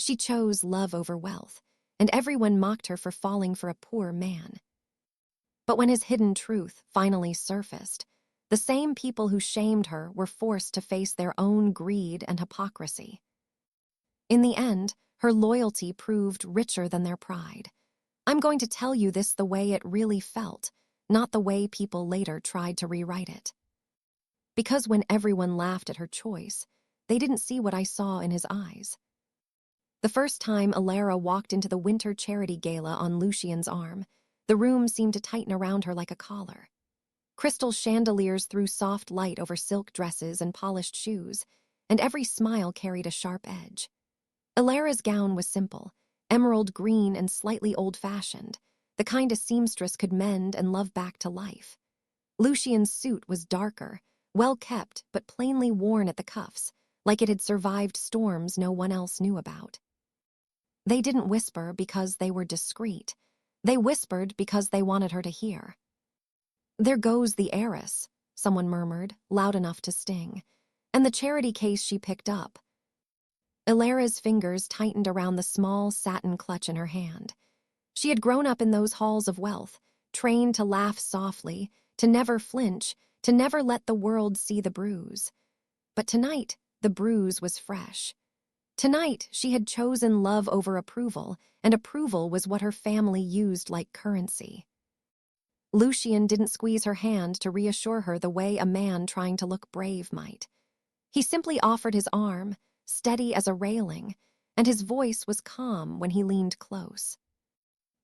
She chose love over wealth, and everyone mocked her for falling for a poor man. But when his hidden truth finally surfaced, the same people who shamed her were forced to face their own greed and hypocrisy. In the end, her loyalty proved richer than their pride. I'm going to tell you this the way it really felt, not the way people later tried to rewrite it. Because when everyone laughed at her choice, they didn't see what I saw in his eyes. The first time Elara walked into the winter charity gala on Lucian's arm, the room seemed to tighten around her like a collar. Crystal chandeliers threw soft light over silk dresses and polished shoes, and every smile carried a sharp edge. Elara's gown was simple, emerald green and slightly old-fashioned, the kind a seamstress could mend and love back to life. Lucian's suit was darker, well-kept but plainly worn at the cuffs, like it had survived storms no one else knew about. They didn't whisper because they were discreet. They whispered because they wanted her to hear. "There goes the heiress," someone murmured, loud enough to sting, and the charity case she picked up. Elara's fingers tightened around the small satin clutch in her hand. She had grown up in those halls of wealth, trained to laugh softly, to never flinch, to never let the world see the bruise. But tonight, the bruise was fresh. Tonight, she had chosen love over approval, and approval was what her family used like currency. Lucian didn't squeeze her hand to reassure her the way a man trying to look brave might. He simply offered his arm, steady as a railing, and his voice was calm when he leaned close.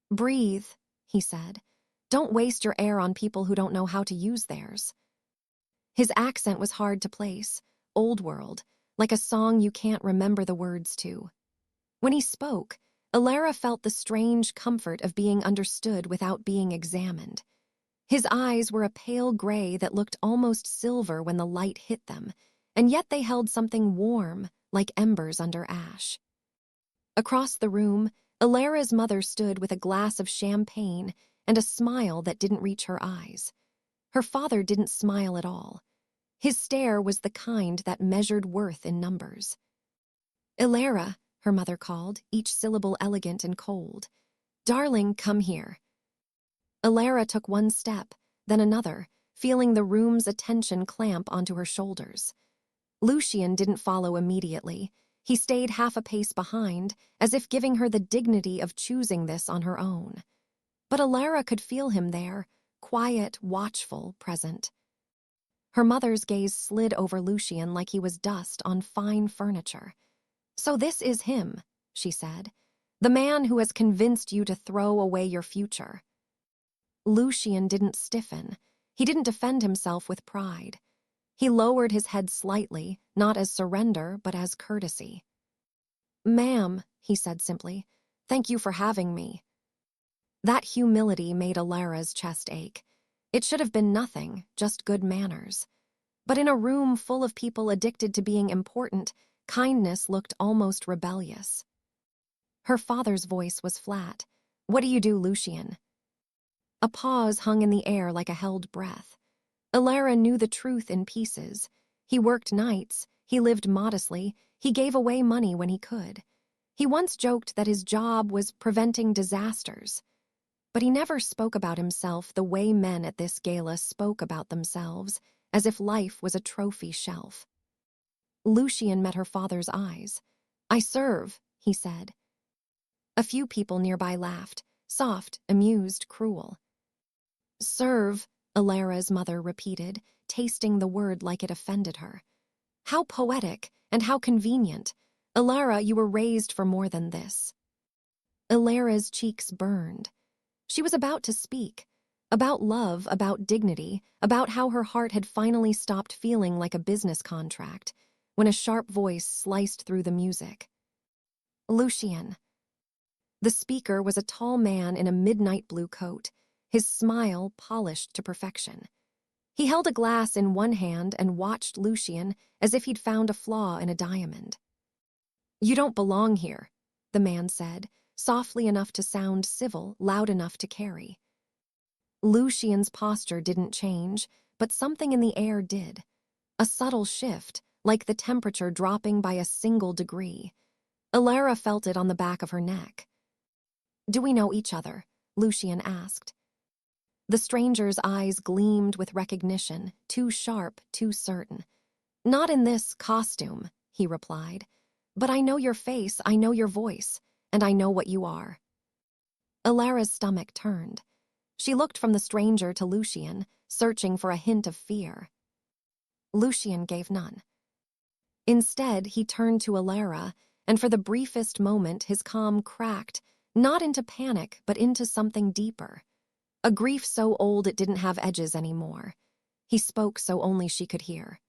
"Breathe," he said. "Don't waste your air on people who don't know how to use theirs." His accent was hard to place, old world, like a song you can't remember the words to. When he spoke, Elara felt the strange comfort of being understood without being examined. His eyes were a pale gray that looked almost silver when the light hit them, and yet they held something warm, like embers under ash. Across the room, Elara's mother stood with a glass of champagne and a smile that didn't reach her eyes. Her father didn't smile at all. His stare was the kind that measured worth in numbers. "Elara," her mother called, each syllable elegant and cold. "Darling, come here." Elara took one step, then another, feeling the room's attention clamp onto her shoulders. Lucian didn't follow immediately. He stayed half a pace behind, as if giving her the dignity of choosing this on her own. But Elara could feel him there, quiet, watchful, present. Her mother's gaze slid over Lucian like he was dust on fine furniture. "So this is him," she said. "The man who has convinced you to throw away your future." Lucian didn't stiffen. He didn't defend himself with pride. He lowered his head slightly, not as surrender, but as courtesy. "Ma'am," he said simply, "thank you for having me." That humility made Elara's chest ache. It should have been nothing, just good manners. But in a room full of people addicted to being important, kindness looked almost rebellious. Her father's voice was flat. "What do you do, Lucian?" A pause hung in the air like a held breath. Elara knew the truth in pieces. He worked nights, he lived modestly, he gave away money when he could. He once joked that his job was preventing disasters. But he never spoke about himself the way men at this gala spoke about themselves, as if life was a trophy shelf. Lucian met her father's eyes. "I serve," he said. A few people nearby laughed, soft, amused, cruel. "Serve," Elara's mother repeated, tasting the word like it offended her. "How poetic, and how convenient. Elara, you were raised for more than this." Elara's cheeks burned. She was about to speak, about love, about dignity, about how her heart had finally stopped feeling like a business contract, when a sharp voice sliced through the music. "Lucian." The speaker was a tall man in a midnight blue coat, his smile polished to perfection. He held a glass in one hand and watched Lucian as if he'd found a flaw in a diamond. "You don't belong here," the man said, softly enough to sound civil, loud enough to carry. Lucian's posture didn't change, but something in the air did. A subtle shift, like the temperature dropping by a single degree. Elara felt it on the back of her neck. "Do we know each other?" Lucian asked. The stranger's eyes gleamed with recognition, too sharp, too certain. "Not in this costume," he replied. "But I know your face, I know your voice, and I know what you are." Elara's stomach turned. She looked from the stranger to Lucian, searching for a hint of fear. Lucian gave none. Instead, he turned to Elara, and for the briefest moment his calm cracked, not into panic, but into something deeper. A grief so old it didn't have edges anymore. He spoke so only she could hear.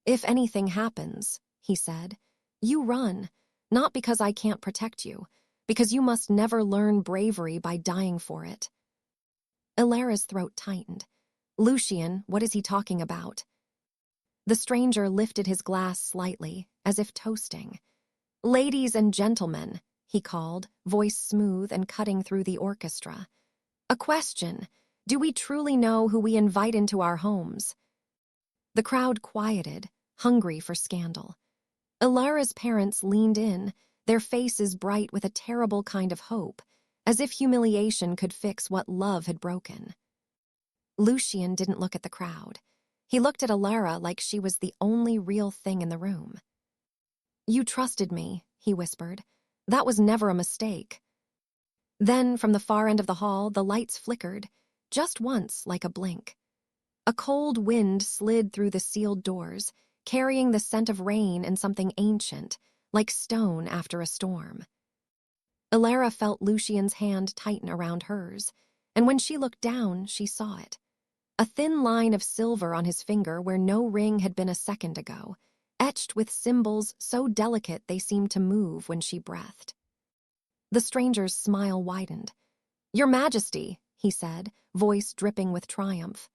"If anything happens," he said, "you run, not because I can't protect you, because you must never learn bravery by dying for it." Elara's throat tightened. "Lucian, what is he talking about?" The stranger lifted his glass slightly, as if toasting. "Ladies and gentlemen," he called, voice smooth and cutting through the orchestra. "A question. Do we truly know who we invite into our homes?" The crowd quieted, hungry for scandal. Elara's parents leaned in, their faces bright with a terrible kind of hope, as if humiliation could fix what love had broken. Lucian didn't look at the crowd. He looked at Elara like she was the only real thing in the room. "You trusted me," he whispered. "That was never a mistake." Then, from the far end of the hall, the lights flickered, just once, like a blink. A cold wind slid through the sealed doors, carrying the scent of rain and something ancient, like stone after a storm. Elara felt Lucian's hand tighten around hers, and when she looked down, she saw it. A thin line of silver on his finger where no ring had been a second ago, etched with symbols so delicate they seemed to move when she breathed. The stranger's smile widened. "Your Majesty," he said, voice dripping with triumph.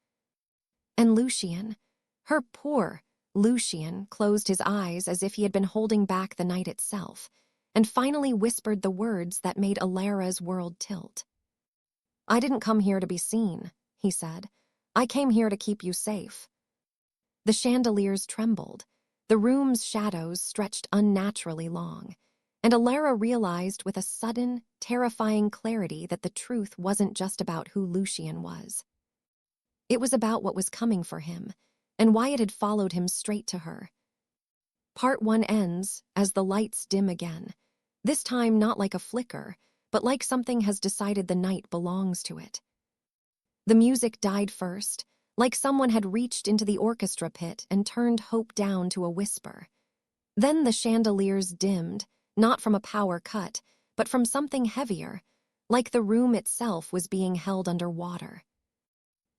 And Lucian, her poor Lucian, closed his eyes as if he had been holding back the night itself, and finally whispered the words that made Elara's world tilt. "I didn't come here to be seen," he said. "I came here to keep you safe." The chandeliers trembled. The room's shadows stretched unnaturally long, and Elara realized with a sudden, terrifying clarity that the truth wasn't just about who Lucian was. It was about what was coming for him, and why it had followed him straight to her. Part 1 ends as the lights dim again, this time not like a flicker, but like something has decided the night belongs to it. The music died first, like someone had reached into the orchestra pit and turned hope down to a whisper. Then the chandeliers dimmed, not from a power cut, but from something heavier, like the room itself was being held under water.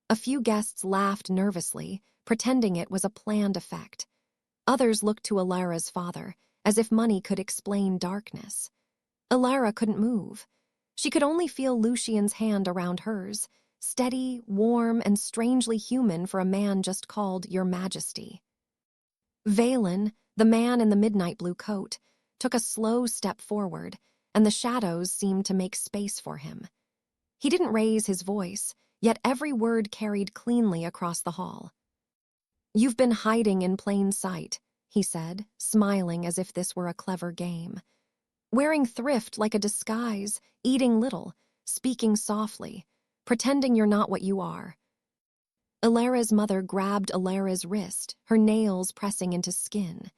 A few guests laughed nervously, pretending it was a planned effect. Others looked to Elara's father, as if money could explain darkness. Elara couldn't move. She could only feel Lucian's hand around hers, steady, warm, and strangely human for a man just called Your Majesty. Valen, the man in the midnight blue coat, took a slow step forward, and the shadows seemed to make space for him. He didn't raise his voice, yet every word carried cleanly across the hall. "You've been hiding in plain sight," he said, smiling as if this were a clever game. "Wearing thrift like a disguise, eating little, speaking softly, pretending you're not what you are." Elara's mother grabbed Elara's wrist, her nails pressing into skin.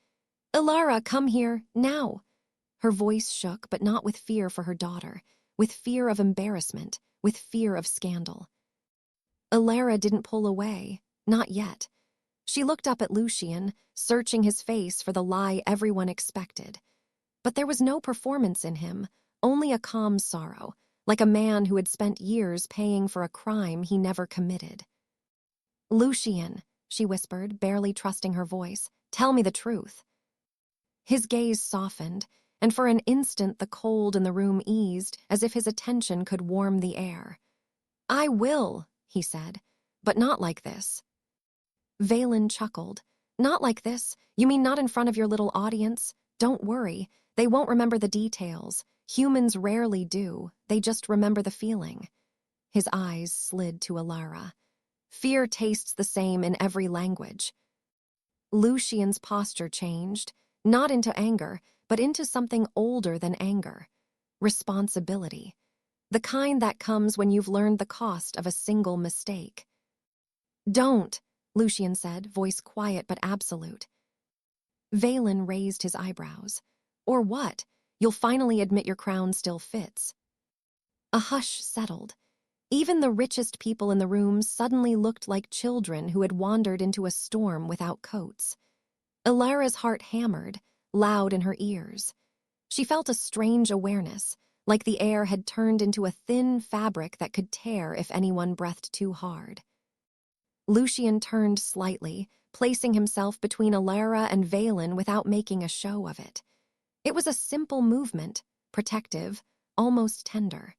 "Elara, come here, now!" Her voice shook, but not with fear for her daughter, with fear of embarrassment, with fear of scandal. Elara didn't pull away, not yet. She looked up at Lucian, searching his face for the lie everyone expected. But there was no performance in him, only a calm sorrow, like a man who had spent years paying for a crime he never committed. "Lucian," she whispered, barely trusting her voice, "tell me the truth." His gaze softened, and for an instant the cold in the room eased, as if his attention could warm the air. "I will," he said, "but not like this." Valen chuckled. "Not like this? You mean not in front of your little audience? Don't worry, they won't remember the details. Humans rarely do, they just remember the feeling." His eyes slid to Elara. "Fear tastes the same in every language." Lucian's posture changed, not into anger, but into something older than anger. Responsibility. The kind that comes when you've learned the cost of a single mistake. "Don't," Lucian said, voice quiet but absolute. Valen raised his eyebrows. "Or what? You'll finally admit your crown still fits." A hush settled. Even the richest people in the room suddenly looked like children who had wandered into a storm without coats. Elara's heart hammered, loud in her ears. She felt a strange awareness, like the air had turned into a thin fabric that could tear if anyone breathed too hard. Lucian turned slightly, placing himself between Elara and Valen without making a show of it. It was a simple movement, protective, almost tender.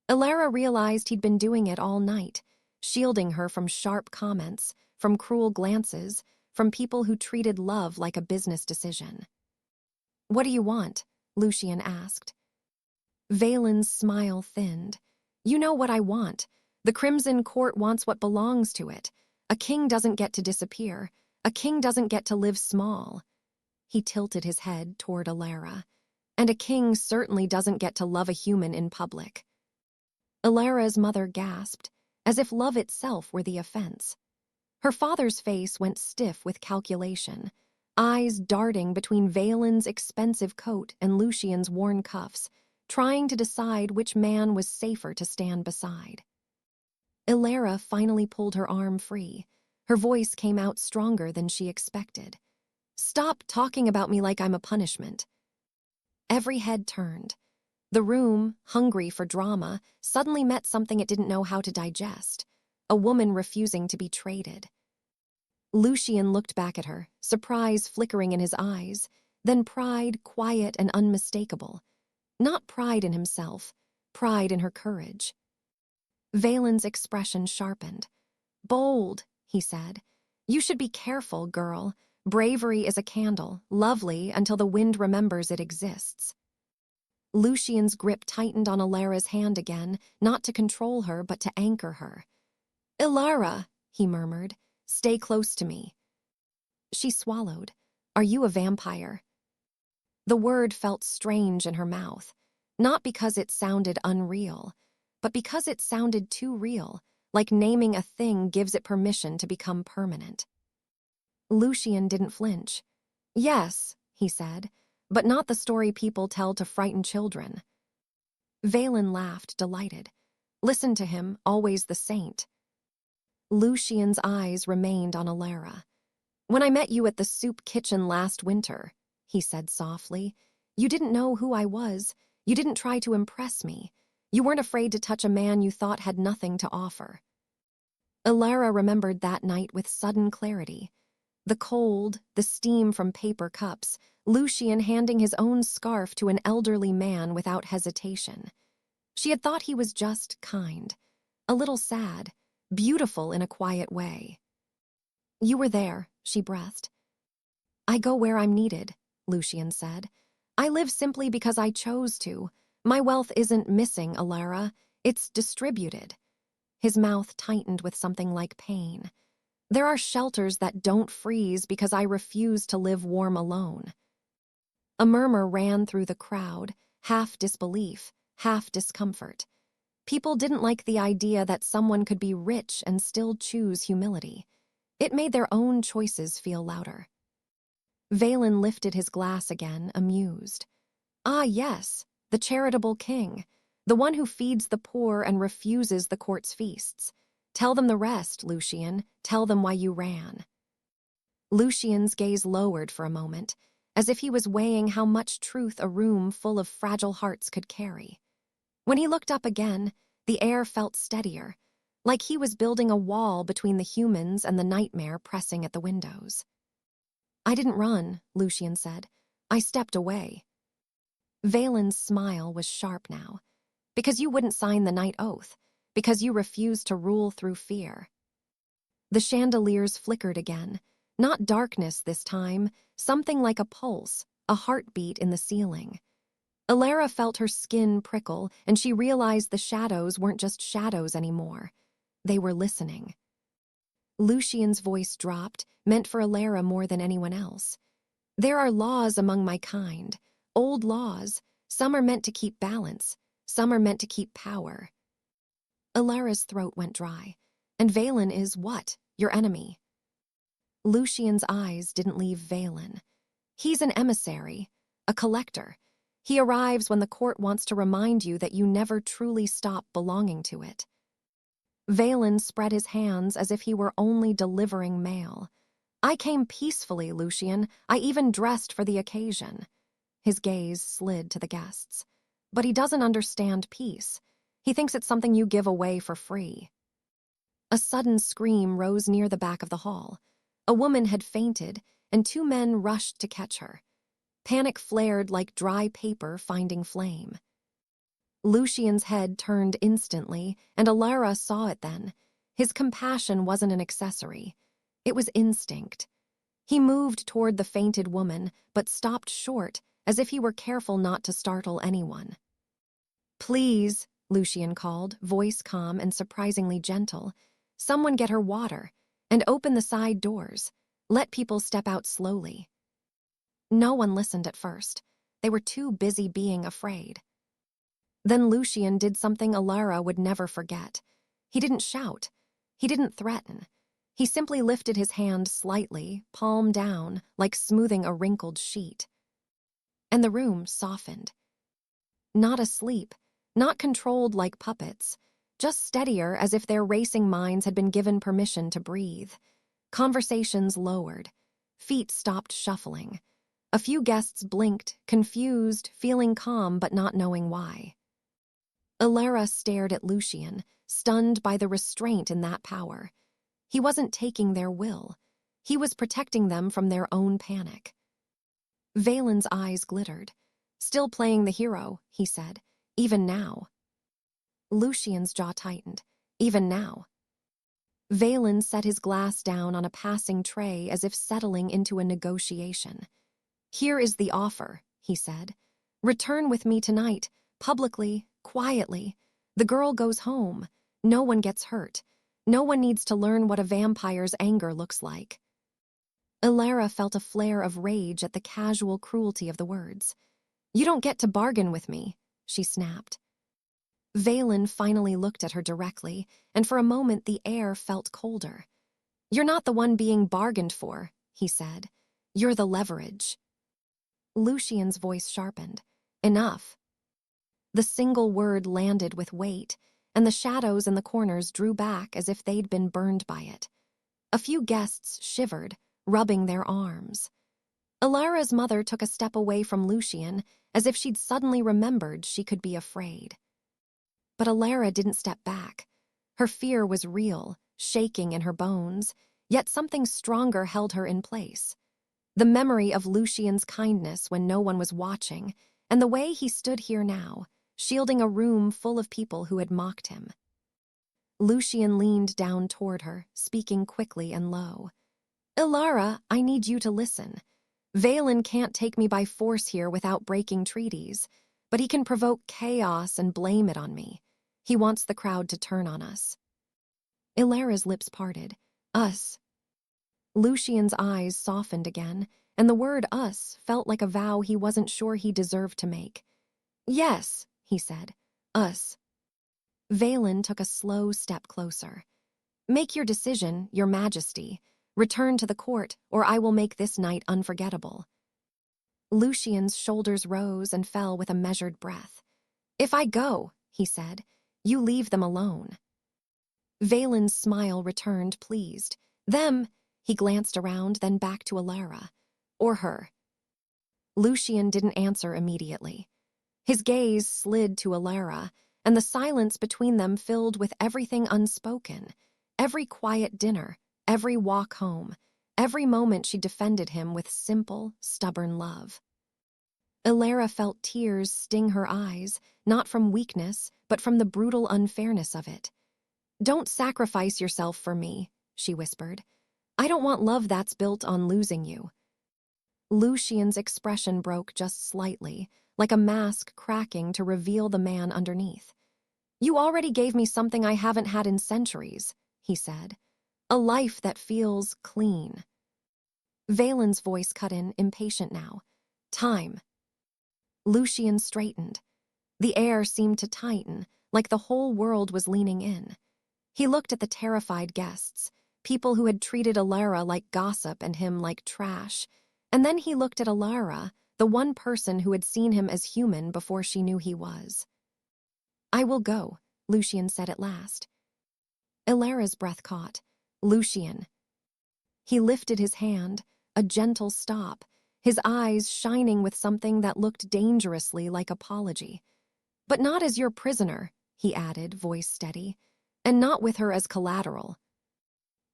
Elara realized he'd been doing it all night, shielding her from sharp comments, from cruel glances, from people who treated love like a business decision. "What do you want?" Lucian asked. Valen's smile thinned. "You know what I want. The Crimson Court wants what belongs to it. A king doesn't get to disappear. A king doesn't get to live small." He tilted his head toward Elara. "And a king certainly doesn't get to love a human in public." Elara's mother gasped, as if love itself were the offense. Her father's face went stiff with calculation, eyes darting between Valen's expensive coat and Lucian's worn cuffs, trying to decide which man was safer to stand beside. Elara finally pulled her arm free. Her voice came out stronger than she expected. "Stop talking about me like I'm a punishment." Every head turned. The room, hungry for drama, suddenly met something it didn't know how to digest. A woman refusing to be traded. Lucian looked back at her, surprise flickering in his eyes, then pride, quiet and unmistakable. Not pride in himself, pride in her courage. Valen's expression sharpened. "Bold," he said. "You should be careful, girl. Bravery is a candle, lovely until the wind remembers it exists." Lucian's grip tightened on Elara's hand again, not to control her, but to anchor her. "Elara," he murmured, "stay close to me." She swallowed. "Are you a vampire?" The word felt strange in her mouth, not because it sounded unreal, but because it sounded too real, like naming a thing gives it permission to become permanent. Lucian didn't flinch. "Yes," he said, "but not the story people tell to frighten children." Valen laughed, delighted. Listen to him, always the saint. Lucian's eyes remained on Elara. "When I met you at the soup kitchen last winter," he said softly, "you didn't know who I was. You didn't try to impress me. You weren't afraid to touch a man you thought had nothing to offer." Elara remembered that night with sudden clarity. The cold, the steam from paper cups, Lucian handing his own scarf to an elderly man without hesitation. She had thought he was just kind, a little sad, beautiful in a quiet way. "You were there," she breathed. "I go where I'm needed," Lucian said. "I live simply because I chose to. My wealth isn't missing, Elara. It's distributed." His mouth tightened with something like pain. "There are shelters that don't freeze because I refuse to live warm alone." A murmur ran through the crowd, half disbelief, half discomfort. People didn't like the idea that someone could be rich and still choose humility. It made their own choices feel louder. Valen lifted his glass again, amused. "Ah, yes, the charitable king, the one who feeds the poor and refuses the court's feasts. Tell them the rest, Lucian. Tell them why you ran." Lucian's gaze lowered for a moment, as if he was weighing how much truth a room full of fragile hearts could carry. When he looked up again, the air felt steadier, like he was building a wall between the humans and the nightmare pressing at the windows. "I didn't run," Lucian said. "I stepped away." Valen's smile was sharp now. "Because you wouldn't sign the night oath. Because you refused to rule through fear." The chandeliers flickered again. Not darkness this time, something like a pulse, a heartbeat in the ceiling. Elara felt her skin prickle, and she realized the shadows weren't just shadows anymore. They were listening. Lucian's voice dropped, meant for Elara more than anyone else. There are laws among my kind, old laws. Some are meant to keep balance, some are meant to keep power. Elara's throat went dry. And Valen is what? Your enemy. Lucian's eyes didn't leave Valen. He's an emissary, a collector. He arrives when the court wants to remind you that you never truly stop belonging to it. Valen spread his hands as if he were only delivering mail. I came peacefully, Lucian. I even dressed for the occasion. His gaze slid to the guests. But he doesn't understand peace. He thinks it's something you give away for free. A sudden scream rose near the back of the hall. A woman had fainted, and two men rushed to catch her. Panic flared like dry paper finding flame. Lucian's head turned instantly, and Elara saw it then. His compassion wasn't an accessory. It was instinct. He moved toward the fainted woman, but stopped short, as if he were careful not to startle anyone. "Please," Lucian called, voice calm and surprisingly gentle. "Someone get her water, and open the side doors. Let people step out slowly." No one listened at first. They were too busy being afraid. Then Lucian did something Elara would never forget. He didn't shout. He didn't threaten. He simply lifted his hand slightly, palm down, like smoothing a wrinkled sheet. And the room softened. Not asleep, not controlled like puppets, just steadier as if their racing minds had been given permission to breathe. Conversations lowered. Feet stopped shuffling. A few guests blinked, confused, feeling calm but not knowing why. Elara stared at Lucian, stunned by the restraint in that power. He wasn't taking their will. He was protecting them from their own panic. Valen's eyes glittered. "Still playing the hero," he said. "Even now." Lucian's jaw tightened. "Even now." Valen set his glass down on a passing tray as if settling into a negotiation. "Here is the offer," he said. "Return with me tonight, publicly, quietly. The girl goes home. No one gets hurt. No one needs to learn what a vampire's anger looks like." Elara felt a flare of rage at the casual cruelty of the words. "You don't get to bargain with me," she snapped. Valen finally looked at her directly, and for a moment the air felt colder. "You're not the one being bargained for," he said. "You're the leverage." Lucian's voice sharpened. "Enough." The single word landed with weight, and the shadows in the corners drew back as if they'd been burned by it. A few guests shivered, rubbing their arms. Elara's mother took a step away from Lucian, as if she'd suddenly remembered she could be afraid. But Elara didn't step back. Her fear was real, shaking in her bones, yet something stronger held her in place. The memory of Lucian's kindness when no one was watching, and the way he stood here now, shielding a room full of people who had mocked him. Lucian leaned down toward her, speaking quickly and low. "Elara, I need you to listen. Valen can't take me by force here without breaking treaties, but he can provoke chaos and blame it on me. He wants the crowd to turn on us." Elara's lips parted. "Us." Lucian's eyes softened again, and the word "us" felt like a vow he wasn't sure he deserved to make. "Yes," he said. "Us." Valen took a slow step closer. "Make your decision, Your Majesty. Return to the court, or I will make this night unforgettable." Lucian's shoulders rose and fell with a measured breath. "If I go," he said, "you leave them alone." Valen's smile returned, pleased. "Them," he glanced around, then back to Elara. "Or her." Lucian didn't answer immediately. His gaze slid to Elara, and the silence between them filled with everything unspoken. Every quiet dinner, every walk home, every moment she defended him with simple, stubborn love. Elara felt tears sting her eyes, not from weakness, but from the brutal unfairness of it. "Don't sacrifice yourself for me," she whispered. "I don't want love that's built on losing you." Lucian's expression broke just slightly, like a mask cracking to reveal the man underneath. "You already gave me something I haven't had in centuries," he said. "A life that feels clean." Valen's voice cut in, impatient now. Time. Lucian straightened. The air seemed to tighten, like the whole world was leaning in. He looked at the terrified guests, people who had treated Elara like gossip and him like trash. And then he looked at Elara, the one person who had seen him as human before she knew he was. I will go, Lucian said at last. Elara's breath caught. Lucian. He lifted his hand, a gentle stop, his eyes shining with something that looked dangerously like apology. But not as your prisoner, he added, voice steady, and not with her as collateral.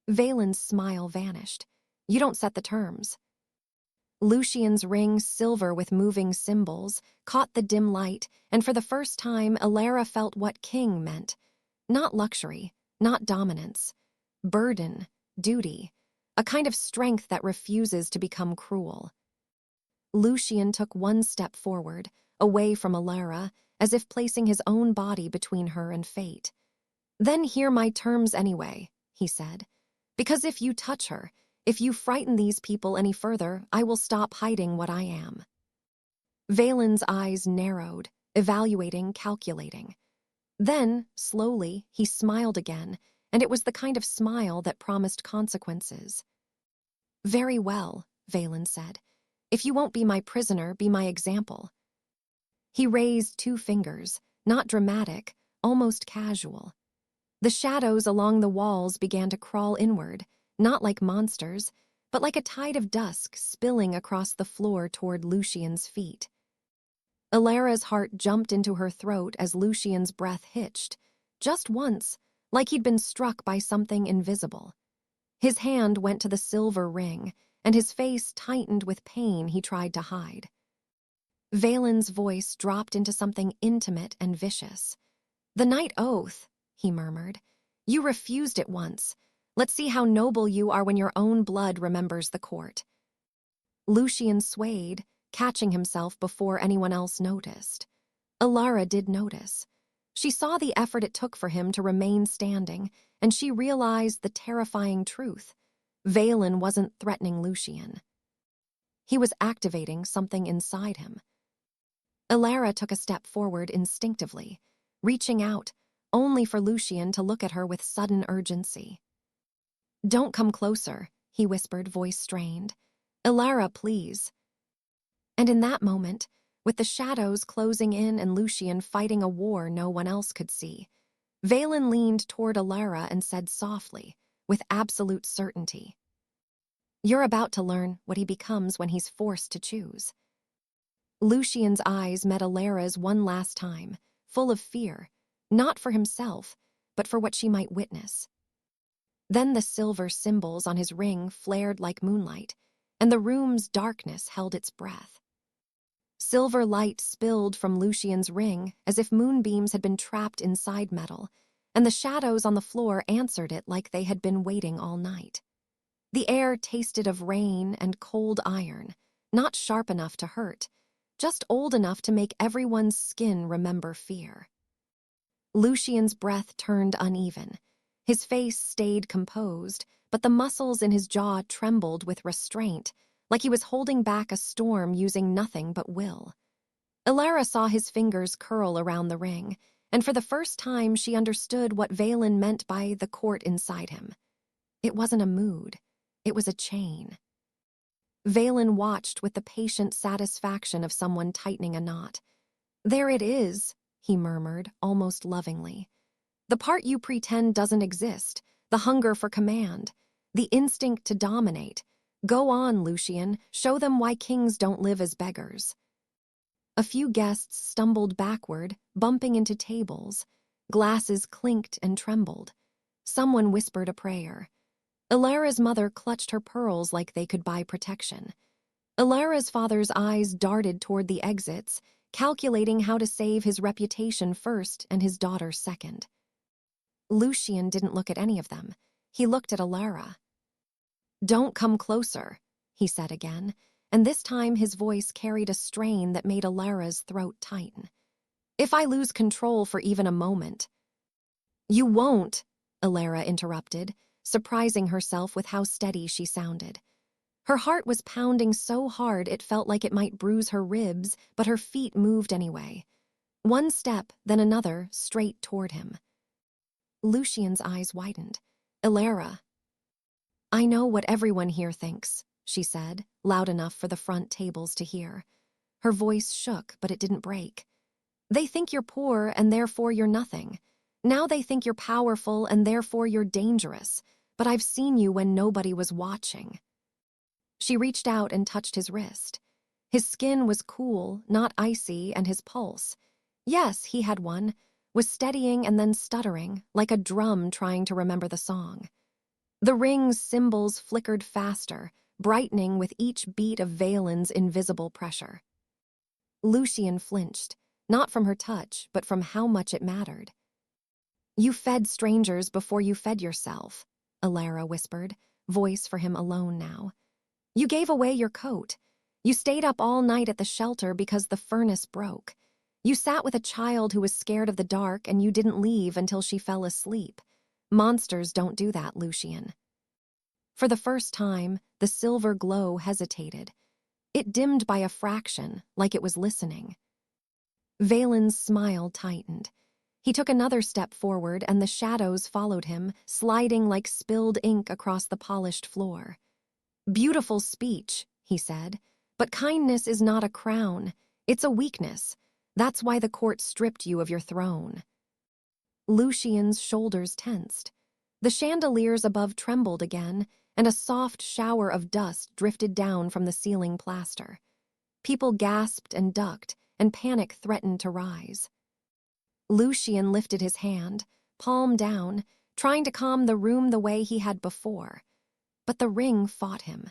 Valen's smile vanished. You don't set the terms. Lucian's ring, silver with moving symbols, caught the dim light, and for the first time Elara felt what king meant. Not luxury, not dominance. Burden, duty, a kind of strength that refuses to become cruel. Lucian took one step forward, away from Elara, as if placing his own body between her and fate. Then hear my terms anyway, he said. Because if you touch her, if you frighten these people any further, I will stop hiding what I am. Valen's eyes narrowed, evaluating, calculating. Then, slowly, he smiled again, and it was the kind of smile that promised consequences. Very well, Valen said. If you won't be my prisoner, be my example. He raised 2 fingers, not dramatic, almost casual. The shadows along the walls began to crawl inward, not like monsters, but like a tide of dusk spilling across the floor toward Lucian's feet. Elara's heart jumped into her throat as Lucian's breath hitched, just once, like he'd been struck by something invisible. His hand went to the silver ring, and his face tightened with pain he tried to hide. Valen's voice dropped into something intimate and vicious. The night oath, he murmured. You refused it once. Let's see how noble you are when your own blood remembers the court. Lucian swayed, catching himself before anyone else noticed. Elara did notice. She saw the effort it took for him to remain standing, and she realized the terrifying truth. Valen wasn't threatening Lucian. He was activating something inside him. Elara took a step forward instinctively, reaching out, only for Lucian to look at her with sudden urgency. Don't come closer, he whispered, voice strained. Elara, please. And in that moment, with the shadows closing in and Lucian fighting a war no one else could see, Valen leaned toward Elara and said softly, with absolute certainty, You're about to learn what he becomes when he's forced to choose. Lucian's eyes met Elara's one last time, full of fear, not for himself, but for what she might witness. Then the silver symbols on his ring flared like moonlight, and the room's darkness held its breath. Silver light spilled from Lucian's ring as if moonbeams had been trapped inside metal, and the shadows on the floor answered it like they had been waiting all night. The air tasted of rain and cold iron, not sharp enough to hurt, just old enough to make everyone's skin remember fear. Lucian's breath turned uneven. His face stayed composed, but the muscles in his jaw trembled with restraint, like he was holding back a storm using nothing but will. Elara saw his fingers curl around the ring, and for the first time she understood what Valen meant by the court inside him. It wasn't a mood. It was a chain. Valen watched with the patient satisfaction of someone tightening a knot. There it is, he murmured, almost lovingly. The part you pretend doesn't exist, the hunger for command, the instinct to dominate. Go on, Lucian, show them why kings don't live as beggars. A few guests stumbled backward, bumping into tables. Glasses clinked and trembled. Someone whispered a prayer. Elara's mother clutched her pearls like they could buy protection. Elara's father's eyes darted toward the exits, calculating how to save his reputation first and his daughter second. Lucian didn't look at any of them. He looked at Elara. Don't come closer, he said again, and this time his voice carried a strain that made Elara's throat tighten. If I lose control for even a moment. You won't, Elara interrupted, surprising herself with how steady she sounded. Her heart was pounding so hard it felt like it might bruise her ribs, but her feet moved anyway. One step, then another, straight toward him. Lucian's eyes widened. "Elara." "I know what everyone here thinks," she said, loud enough for the front tables to hear. Her voice shook, but it didn't break. "They think you're poor and therefore you're nothing. Now they think you're powerful and therefore you're dangerous. But I've seen you when nobody was watching." She reached out and touched his wrist. His skin was cool, not icy, and his pulse, yes, he had one, was steadying and then stuttering, like a drum trying to remember the song. The ring's symbols flickered faster, brightening with each beat of Valen's invisible pressure. Lucian flinched, not from her touch, but from how much it mattered. "You fed strangers before you fed yourself," Elara whispered, voice for him alone now. "You gave away your coat. You stayed up all night at the shelter because the furnace broke. You sat with a child who was scared of the dark and you didn't leave until she fell asleep. Monsters don't do that, Lucian." For the first time, the silver glow hesitated. It dimmed by a fraction, like it was listening. Valen's smile tightened. He took another step forward and the shadows followed him, sliding like spilled ink across the polished floor. "Beautiful speech," he said, "but kindness is not a crown. It's a weakness. That's why the court stripped you of your throne." Lucian's shoulders tensed. The chandeliers above trembled again, and a soft shower of dust drifted down from the ceiling plaster. People gasped and ducked, and panic threatened to rise. Lucian lifted his hand, palm down, trying to calm the room the way he had before. But the ring fought him.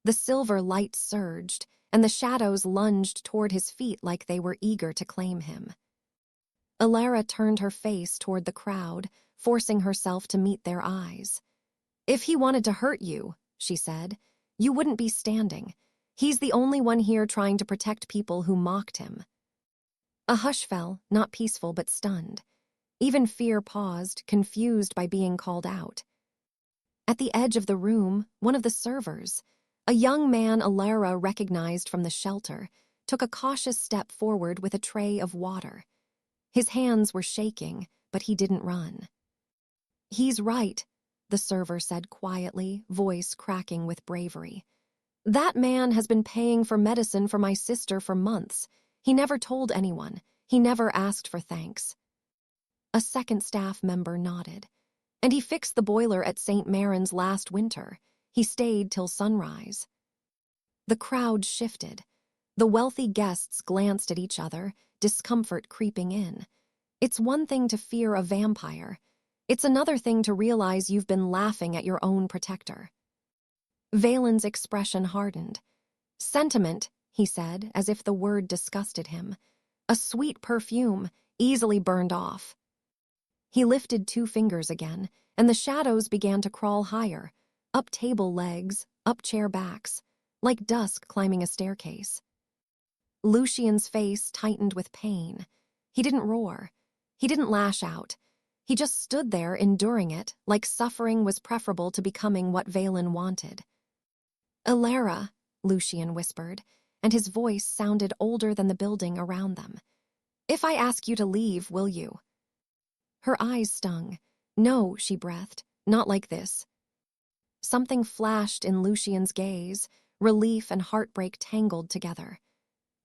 The silver light surged, and the shadows lunged toward his feet like they were eager to claim him. Elara turned her face toward the crowd, forcing herself to meet their eyes. "If he wanted to hurt you," she said, "you wouldn't be standing. He's the only one here trying to protect people who mocked him." A hush fell, not peaceful but stunned. Even fear paused, confused by being called out. At the edge of the room, one of the servers, a young man Elara recognized from the shelter, took a cautious step forward with a tray of water. His hands were shaking, but he didn't run. "He's right," the server said quietly, voice cracking with bravery. "That man has been paying for medicine for my sister for months. He never told anyone. He never asked for thanks." A second staff member nodded. "And he fixed the boiler at St. Maron's last winter. He stayed till sunrise." The crowd shifted. The wealthy guests glanced at each other, discomfort creeping in. It's one thing to fear a vampire. It's another thing to realize you've been laughing at your own protector. Valen's expression hardened. "Sentiment," he said, as if the word disgusted him. "A sweet perfume, easily burned off." He lifted 2 fingers again, and the shadows began to crawl higher, up table legs, up chair backs, like dusk climbing a staircase. Lucian's face tightened with pain. He didn't roar. He didn't lash out. He just stood there enduring it, like suffering was preferable to becoming what Valen wanted. "Elara," Lucian whispered, and his voice sounded older than the building around them. "If I ask you to leave, will you?" Her eyes stung. "No," she breathed, "not like this." Something flashed in Lucian's gaze, relief and heartbreak tangled together.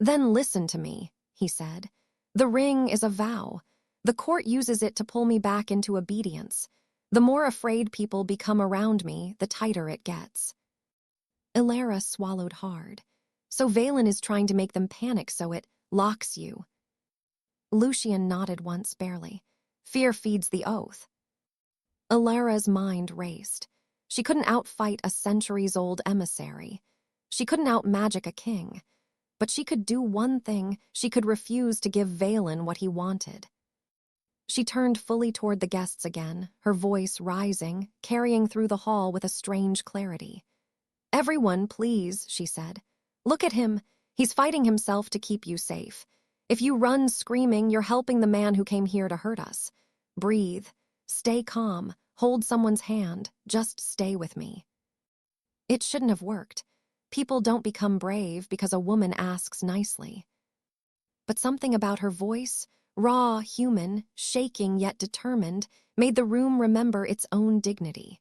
"Then listen to me," he said. "The ring is a vow. The court uses it to pull me back into obedience. The more afraid people become around me, the tighter it gets." Elara swallowed hard. "So Valen is trying to make them panic so it locks you." Lucian nodded once, barely. "Fear feeds the oath." Elara's mind raced. She couldn't outfight a centuries-old emissary. She couldn't outmagic a king. But she could do one thing: she could refuse to give Valen what he wanted. She turned fully toward the guests again, her voice rising, carrying through the hall with a strange clarity. "Everyone, please," she said. "Look at him. He's fighting himself to keep you safe. If you run screaming, you're helping the man who came here to hurt us. Breathe. Stay calm. Hold someone's hand. Just stay with me." It shouldn't have worked. People don't become brave because a woman asks nicely. But something about her voice, raw, human, shaking yet determined, made the room remember its own dignity.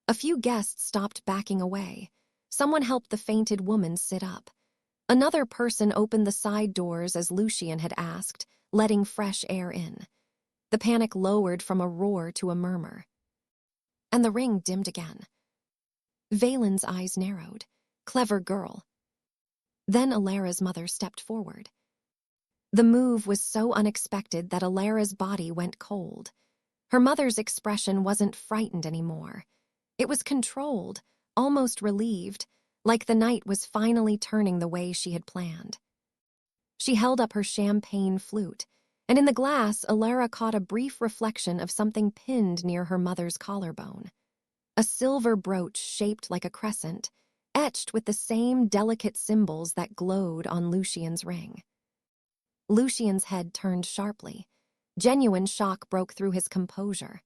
A few guests stopped backing away. Someone helped the fainted woman sit up. Another person opened the side doors as Lucian had asked, letting fresh air in. The panic lowered from a roar to a murmur. And the ring dimmed again. Valen's eyes narrowed. Clever girl. Then Elara's mother stepped forward. The move was so unexpected that Elara's body went cold. Her mother's expression wasn't frightened anymore. It was controlled, almost relieved, like the night was finally turning the way she had planned. She held up her champagne flute, and in the glass, Elara caught a brief reflection of something pinned near her mother's collarbone. A silver brooch shaped like a crescent, etched with the same delicate symbols that glowed on Lucian's ring. Lucian's head turned sharply. Genuine shock broke through his composure.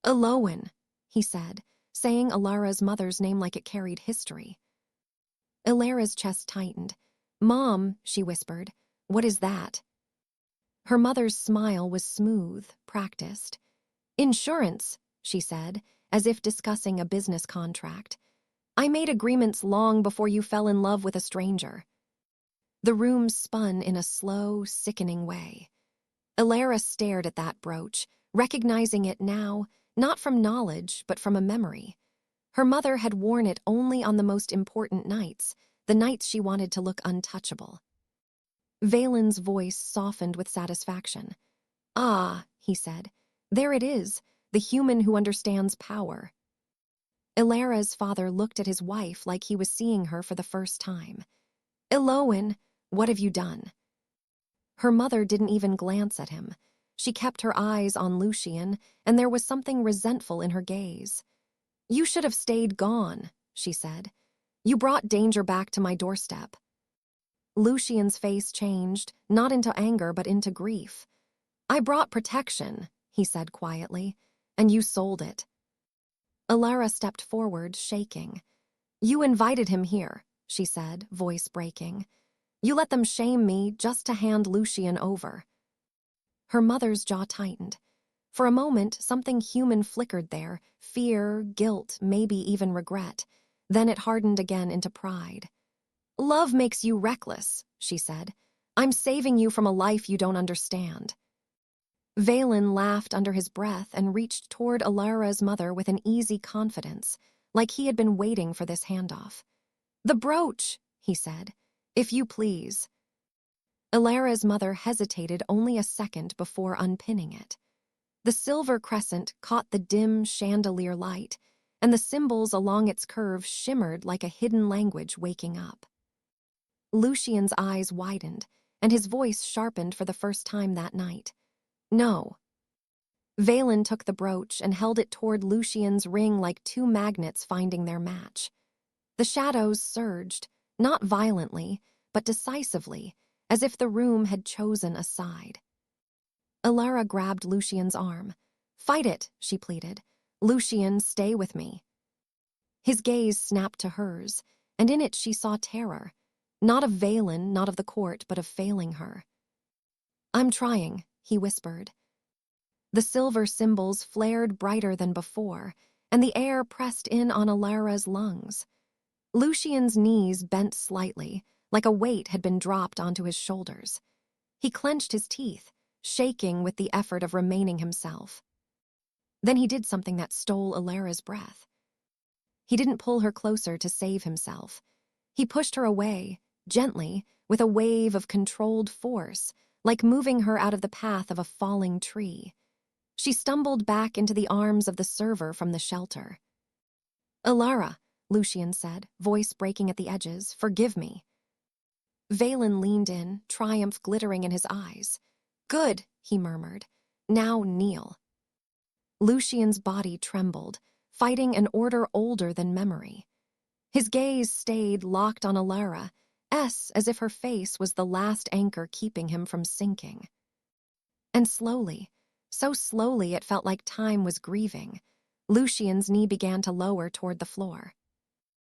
"Elowen," he said, saying Elara's mother's name like it carried history. Elara's chest tightened. "Mom," she whispered, "what is that?" Her mother's smile was smooth, practiced. "Insurance," she said, as if discussing a business contract. "I made agreements long before you fell in love with a stranger." The room spun in a slow, sickening way. Elara stared at that brooch, recognizing it now, not from knowledge, but from a memory. Her mother had worn it only on the most important nights, the nights she wanted to look untouchable. Valen's voice softened with satisfaction. "Ah," he said, "there it is, the human who understands power." Elara's father looked at his wife like he was seeing her for the first time. "Elowen, what have you done?" Her mother didn't even glance at him. She kept her eyes on Lucian, and there was something resentful in her gaze. "You should have stayed gone," she said. "You brought danger back to my doorstep." Lucian's face changed, not into anger but into grief. "I brought protection," he said quietly, "and you sold it." Elara stepped forward, shaking. "You invited him here," she said, voice breaking. "You let them shame me just to hand Lucian over." Her mother's jaw tightened. For a moment, something human flickered there, fear, guilt, maybe even regret. Then it hardened again into pride. "Love makes you reckless," she said. "I'm saving you from a life you don't understand." Valen laughed under his breath and reached toward Elara's mother with an easy confidence, like he had been waiting for this handoff. "The brooch," he said, "if you please." Elara's mother hesitated only a second before unpinning it. The silver crescent caught the dim chandelier light, and the symbols along its curve shimmered like a hidden language waking up. Lucian's eyes widened, and his voice sharpened for the first time that night. "No." Valen took the brooch and held it toward Lucian's ring like two magnets finding their match. The shadows surged, not violently, but decisively, as if the room had chosen a side. Elara grabbed Lucian's arm. "Fight it," she pleaded. "Lucian, stay with me." His gaze snapped to hers, and in it she saw terror. Not of Valen, not of the court, but of failing her. "I'm trying," he whispered. The silver symbols flared brighter than before, and the air pressed in on Elara's lungs. Lucian's knees bent slightly, like a weight had been dropped onto his shoulders. He clenched his teeth, shaking with the effort of remaining himself. Then he did something that stole Elara's breath. He didn't pull her closer to save himself. He pushed her away, gently, with a wave of controlled force, like moving her out of the path of a falling tree. She stumbled back into the arms of the server from the shelter. "Elara," Lucian said, voice breaking at the edges, "forgive me." Valen leaned in, triumph glittering in his eyes. "Good," he murmured. "Now kneel." Lucian's body trembled, fighting an order older than memory. His gaze stayed locked on Elara, as if her face was the last anchor keeping him from sinking. And slowly, so slowly it felt like time was grieving, Lucian's knee began to lower toward the floor.